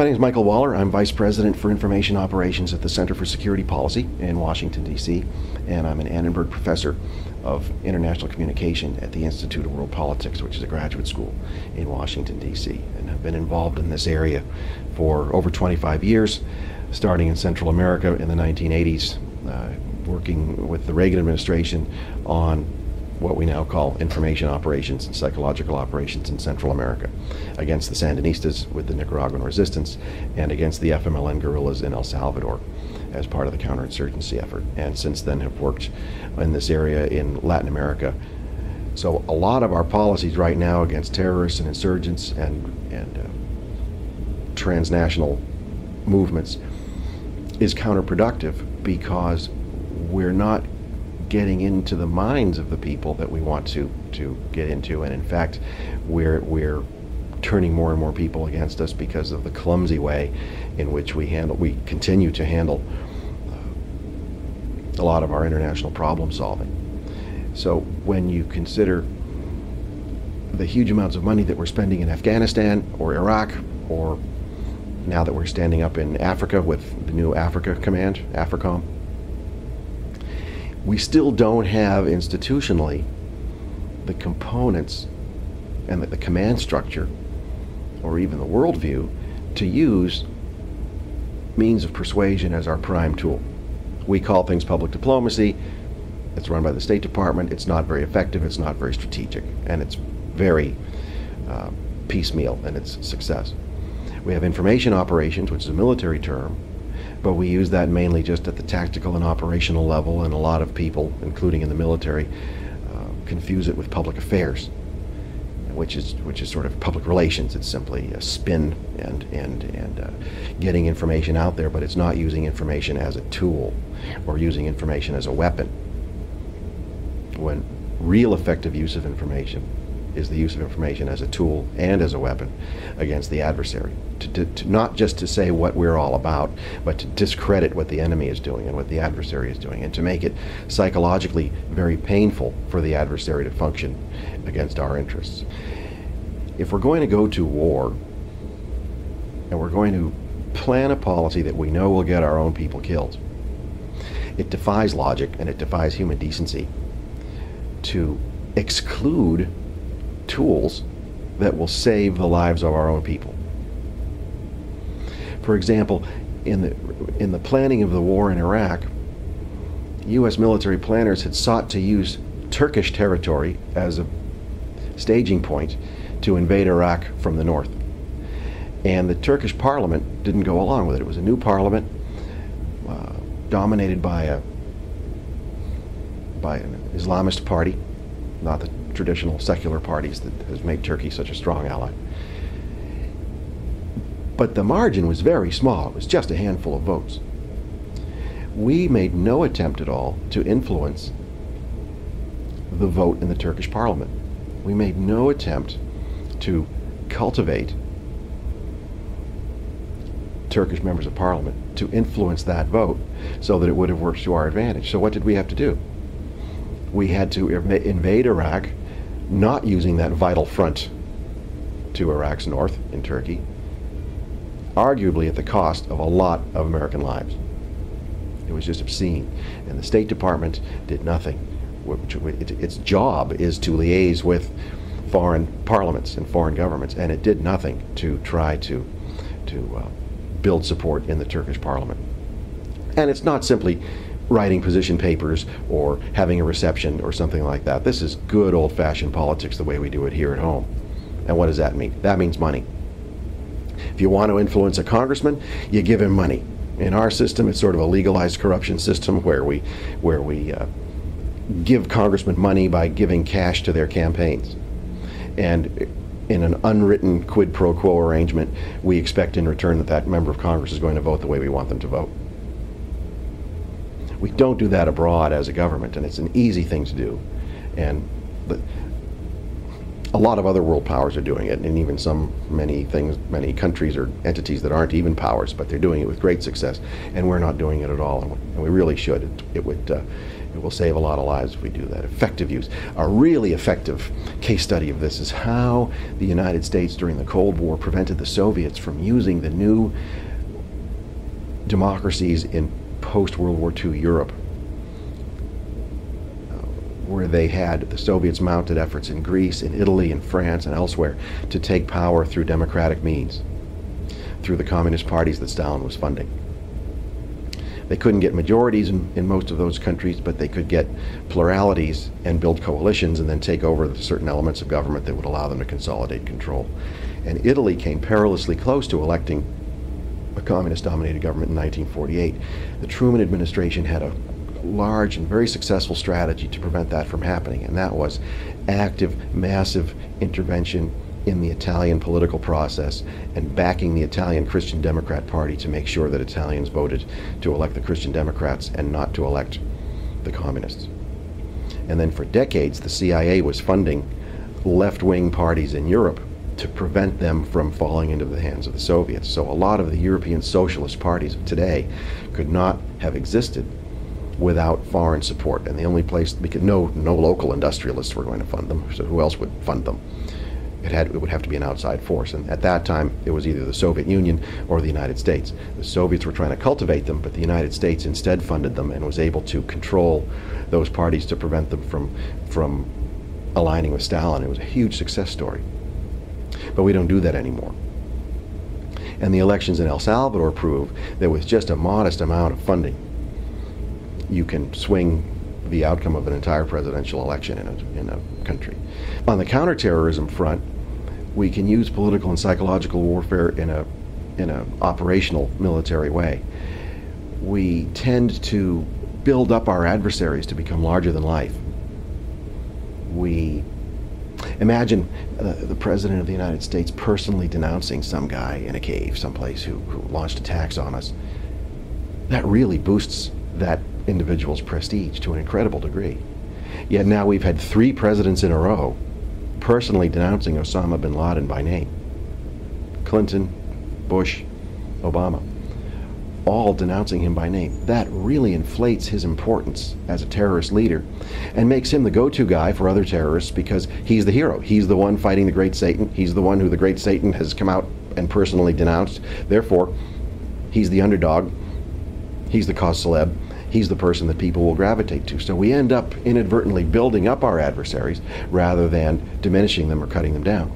My name is Michael Waller. I'm Vice President for Information Operations at the Center for Security Policy in Washington, D.C., and I'm an Annenberg Professor of International Communication at the Institute of World Politics, which is a graduate school in Washington, D.C., and have been involved in this area for over 25 years, starting in Central America in the 1980s, working with the Reagan administration on what we now call information operations and psychological operations in Central America, against the Sandinistas with the Nicaraguan resistance and against the FMLN guerrillas in El Salvador as part of the counterinsurgency effort, and since then have worked in this area in Latin America. So a lot of our policies right now against terrorists and insurgents and transnational movements is counterproductive because we're not getting into the minds of the people that we want to get into, and in fact we're turning more and more people against us because of the clumsy way in which we continue to handle a lot of our international problem solving. So when you consider the huge amounts of money that we're spending in Afghanistan or Iraq, or now that we're standing up in Africa with the new Africa Command, AFRICOM, we still don't have institutionally the components and the command structure or even the worldview to use means of persuasion as our prime tool. We call things public diplomacy. It's run by the State Department. It's not very effective. It's not very strategic. And it's very piecemeal in its success. We have information operations, which is a military term, but we use that mainly just at the tactical and operational level, and a lot of people, including in the military, confuse it with public affairs, which is sort of public relations. It's simply a spin and getting information out there, but it's not using information as a tool or using information as a weapon. When real effective use of information is the use of information as a tool and as a weapon against the adversary, to not just to say what we're all about, but to discredit what the enemy is doing and what the adversary is doing, and to make it psychologically very painful for the adversary to function against our interests. If we're going to go to war and we're going to plan a policy that we know will get our own people killed, it defies logic and it defies human decency to exclude tools that will save the lives of our own people. For example, in the planning of the war in Iraq, U.S. military planners had sought to use Turkish territory as a staging point to invade Iraq from the north. And the Turkish parliament didn't go along with it. It was a new parliament dominated by an Islamist party, not the traditional secular parties that has made Turkey such a strong ally. But the margin was very small. It was just a handful of votes. We made no attempt at all to influence the vote in the Turkish parliament. We made no attempt to cultivate Turkish members of parliament to influence that vote so that it would have worked to our advantage. So what did we have to do? We had to invade Iraq, not using that vital front to Iraq's north in Turkey, arguably at the cost of a lot of American lives. It was just obscene. And the State Department did nothing. Its job is to liaise with foreign parliaments and foreign governments, and it did nothing to try to build support in the Turkish parliament. And it's not simply writing position papers or having a reception or something like that. This is good old-fashioned politics the way we do it here at home. And what does that mean? That means money. If you want to influence a congressman, you give him money. In our system, it's sort of a legalized corruption system where we give congressmen money by giving cash to their campaigns. And in an unwritten quid pro quo arrangement, we expect in return that that member of Congress is going to vote the way we want them to vote. We don't do that abroad as a government, and it's an easy thing to do. And a lot of other world powers are doing it, and even many countries or entities that aren't even powers, but they're doing it with great success, and we're not doing it at all, and we really should. It would It will save a lot of lives if we do that. Effective use. A really effective case study of this is how the United States during the Cold War prevented the Soviets from using the new democracies in post-World War II Europe, where they had the Soviets mounted efforts in Greece, in Italy, in France, and elsewhere to take power through democratic means, through the communist parties that Stalin was funding. They couldn't get majorities in most of those countries, but they could get pluralities and build coalitions and then take over certain elements of government that would allow them to consolidate control. And Italy came perilously close to electing a communist-dominated government in 1948. The Truman administration had a large and very successful strategy to prevent that from happening, and that was active, massive intervention in the Italian political process and backing the Italian Christian Democrat Party to make sure that Italians voted to elect the Christian Democrats and not to elect the communists. And then for decades, the CIA was funding left-wing parties in Europe to prevent them from falling into the hands of the Soviets. So a lot of the European socialist parties of today could not have existed without foreign support. And the only place, because no local industrialists were going to fund them, so who else would fund them? It would have to be an outside force, and at that time it was either the Soviet Union or the United States. The Soviets were trying to cultivate them, but the United States instead funded them and was able to control those parties to prevent them from aligning with Stalin. It was a huge success story. But we don't do that anymore. And the elections in El Salvador prove that with just a modest amount of funding, you can swing the outcome of an entire presidential election in a country. On the counterterrorism front, we can use political and psychological warfare in a operational military way. We tend to build up our adversaries to become larger than life. We imagine the President of the United States personally denouncing some guy in a cave someplace who launched attacks on us. That really boosts that individual's prestige to an incredible degree. Yet now we've had 3 presidents in a row personally denouncing Osama bin Laden by name. Clinton, Bush, Obama, all denouncing him by name. That really inflates his importance as a terrorist leader and makes him the go-to guy for other terrorists because he's the hero. He's the one fighting the great Satan. He's the one who the great Satan has come out and personally denounced. Therefore, he's the underdog. He's the cause celeb. He's the person that people will gravitate to. So we end up inadvertently building up our adversaries rather than diminishing them or cutting them down.